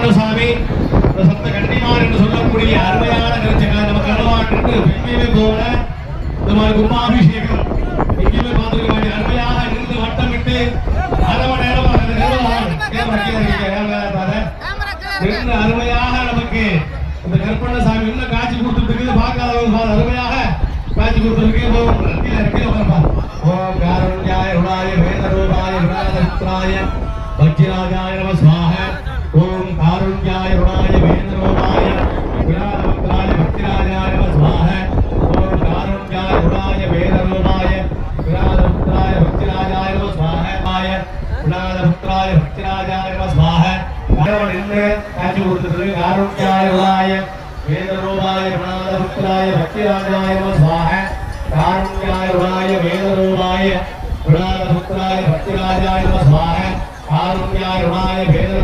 கருப்பண்ணசாமி சப்த கன்னிமார் என்று சொல்லக்கூடிய அருமையான கருச்சக்காக நமக்கு அனுவாட்டு எங்கேயுமே போல இந்த மாதிரி கும்பாபிஷேகம் எங்கேயுமே பார்த்துக்க வேண்டிய அருமையாக இருந்து வட்டமிட்டு அரை மணி நேரமாக அருமையாக நமக்கு இந்த கருப்பண்ணசாமி இன்னும் காட்சி கொடுத்துருக்கு பார்க்காதவங்க அருமையாக காட்சி கொடுத்துருக்கு ஓம் காருண்யாய ருணாய வேதரூபாய விநாதபுத்ராய வஜ்ராஜாய நம ஸ்வாஹ ஓம் காருண்யாய ருணாய வேதரூபாய விநாதபுத்ராய வஜ்ராஜாய நம ஸ்வாஹ ஓம் காருண்யாய ருணாய வேதரூபாய விநாதபுத்ராய வஜ்ராஜாய நம ஸ்வாஹ விநாதபுத்ராய வஜ்ராஜாய நம ஸ்வாஹ காட்சி கொடுத்துருக்கு காருண்யாய ருணாய வேதரூபாய விநாதபுத்ராய வஜ்ராஜாய நம ஸ்வாஹ காருண்யாய ருணாய வேதரூபாய விநாதபுத்ராய வஜ்ராஜாய நம ஸ்வாஹ காருண்யாய ருணாய வேதரூபாய